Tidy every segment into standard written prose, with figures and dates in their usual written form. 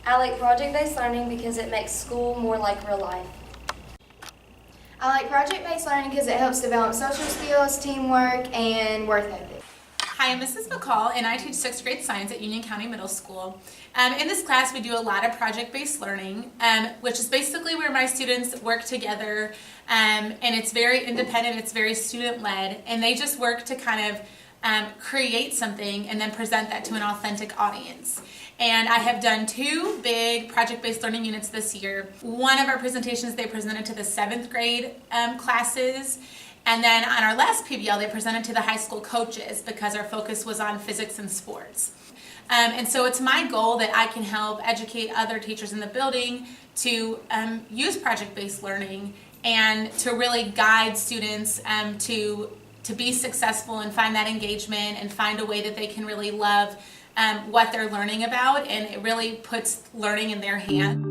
I like project-based learning because it makes school more like real life. I like project-based learning because it helps develop social skills, teamwork, and work ethic. Hi, I'm Mrs. McCall, and I teach 6th grade science at Union County Middle School. In this class, we do a lot of project-based learning, which is basically where my students work together, and it's very independent, it's very student-led, and they just work to kind of create something and then present that to an authentic audience. And I have done 2 big project-based learning units this year. One of our presentations, they presented to the 7th grade classes. And then on our last PBL, they presented to the high school coaches because our focus was on physics and sports. And so it's my goal that I can help educate other teachers in the building to use project-based learning and to really guide students to be successful and find that engagement and find a way that they can really love what they're learning about, and it really puts learning in their hands.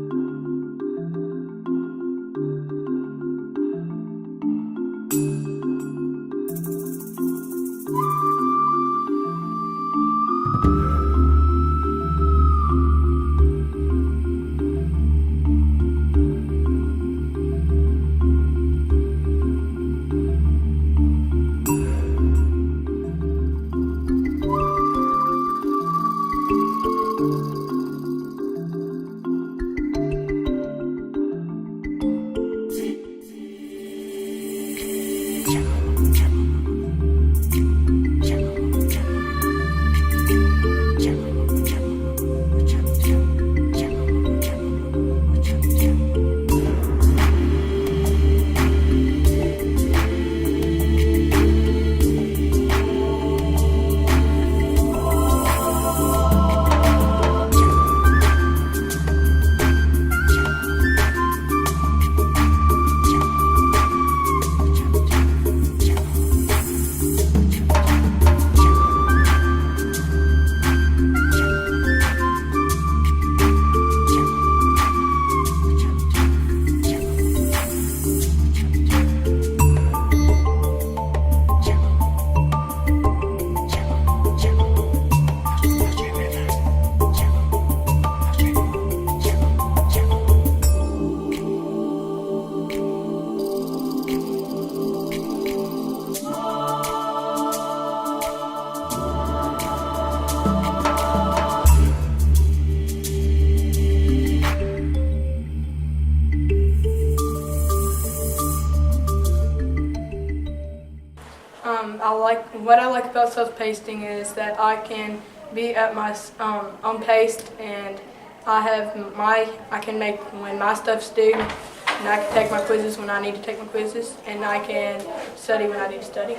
What I like about self-pacing is that I can be at my own pace, and I can make when my stuff's due, and I can take my quizzes when I need to take my quizzes, and I can study when I need to study.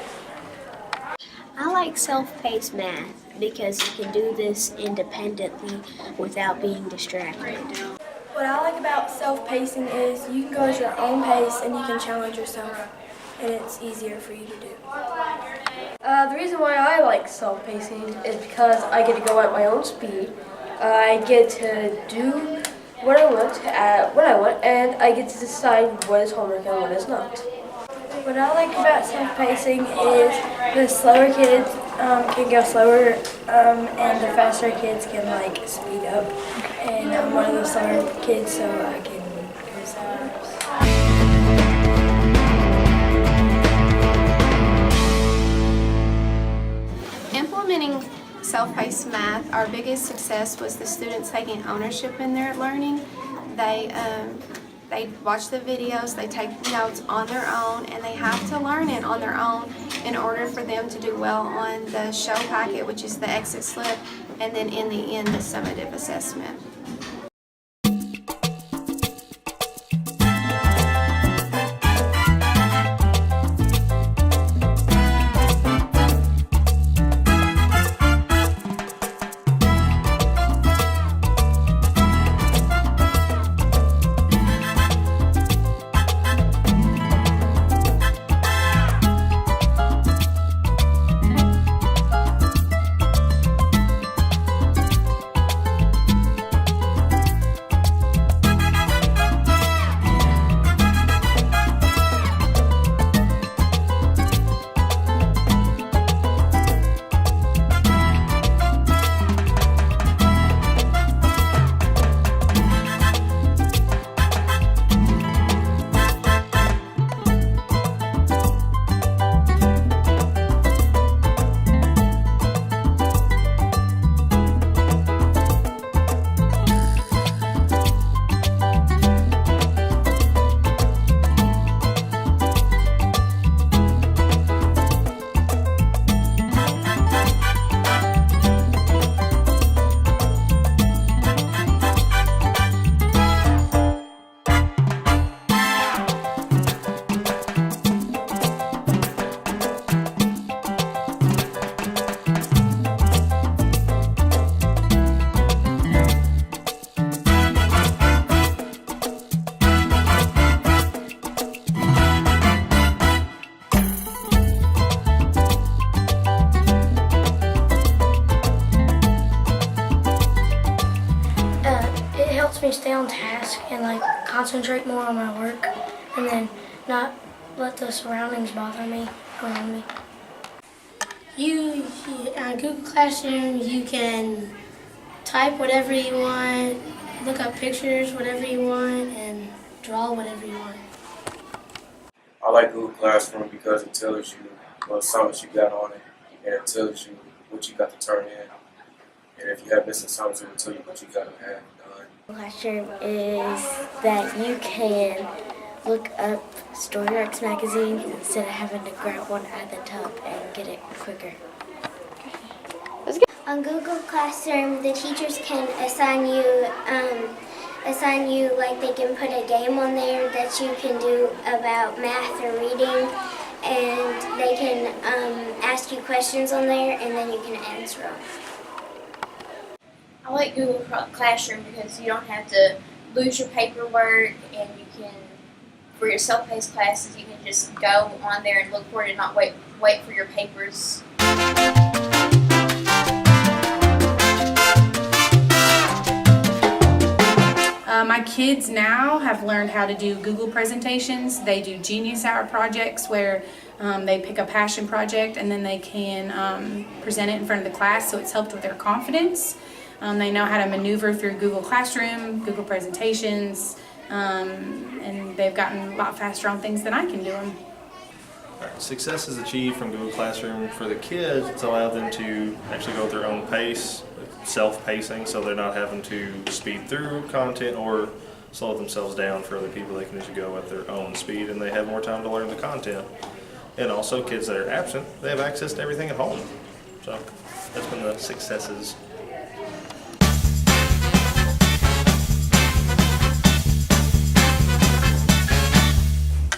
I like self-paced math because you can do this independently without being distracted. What I like about self-pacing is you can go at your own pace and you can challenge yourself, and it's easier for you to do. The reason why I like self-pacing is because I get to go at my own speed. I get to do what I want, and I get to decide what is homework and what is not. What I like about self-pacing is the slower kids can go slower, and the faster kids can speed up. And I'm one of the slower kids, so I can go slower. Implementing self-paced math, our biggest success was the students taking ownership in their learning. They watch the videos, they take notes on their own, and they have to learn it on their own in order for them to do well on the show packet, which is the exit slip, and then in the end, the summative assessment. helps me stay on task and like concentrate more on my work, and then not let the surroundings bother me around me. On Google Classroom, you can type whatever you want, look up pictures, whatever you want, and draw whatever you want. I like Google Classroom because it tells you what assignments you got on it, and it tells you what you got to turn in. And if you have missing assignments, it will tell you what you got to have done. Classroom is that you can look up Story Arcs magazine instead of having to grab one at the top and get it quicker. On Google Classroom, the teachers can assign you like they can put a game on there that you can do about math or reading, and they can ask you questions on there, and then you can answer them. I like Google Classroom because you don't have to lose your paperwork, and you can, for your self-paced classes, you can just go on there and look for it and not wait for your papers. My kids now have learned how to do Google presentations. They do Genius Hour projects where they pick a passion project and then they can present it in front of the class, so it's helped with their confidence. They know how to maneuver through Google Classroom, Google presentations, and they've gotten a lot faster on things than I can do them. Success is achieved from Google Classroom for the kids. It's allowed them to actually go at their own pace, self-pacing, so they're not having to speed through content or slow themselves down for other people. They can just go at their own speed and they have more time to learn the content. And also kids that are absent, they have access to everything at home. So that's been the successes.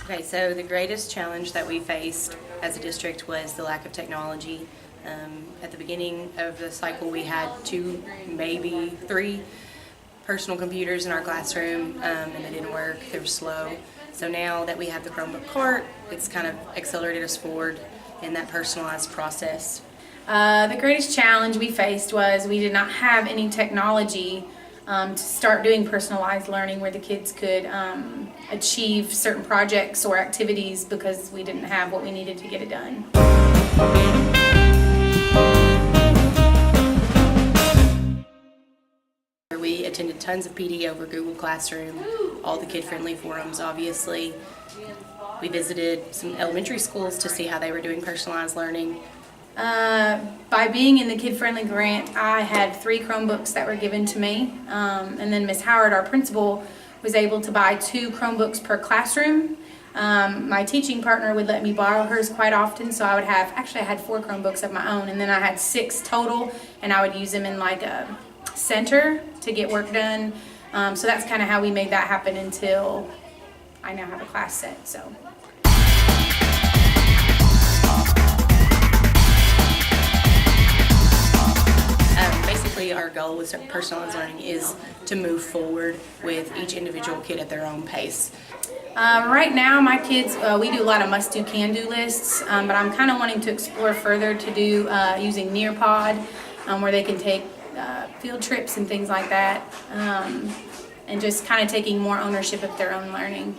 Okay, so the greatest challenge that we faced as a district was the lack of technology. At the beginning of the cycle, we had 2, maybe 3 personal computers in our classroom, and they didn't work. They were slow. So now that we have the Chromebook cart, it's kind of accelerated us forward in that personalized process. The greatest challenge we faced was we did not have any technology to start doing personalized learning where the kids could achieve certain projects or activities because we didn't have what we needed to get it done. We attended tons of PD over Google Classroom, all the kid-friendly forums, obviously. We visited some elementary schools to see how they were doing personalized learning. By being in the kid-friendly grant, I had 3 Chromebooks that were given to me, and then Ms. Howard, our principal, was able to buy 2 Chromebooks per classroom. My teaching partner would let me borrow hers quite often, so I had 4 Chromebooks of my own, and then I had 6 total, and I would use them in like a center to get work done. So that's kind of how we made that happen until I now have a class set. So. Basically, our goal with personalized learning is to move forward with each individual kid at their own pace. Right now, my kids, we do a lot of must-do, can-do lists, but I'm kind of wanting to explore further to do using Nearpod, where they can take field trips and things like that, and just kind of taking more ownership of their own learning.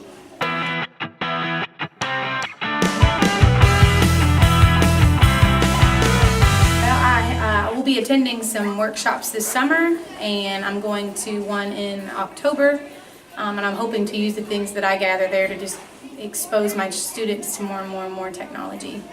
I will be attending some workshops this summer, and I'm going to one in October, and I'm hoping to use the things that I gather there to just expose my students to more and more technology.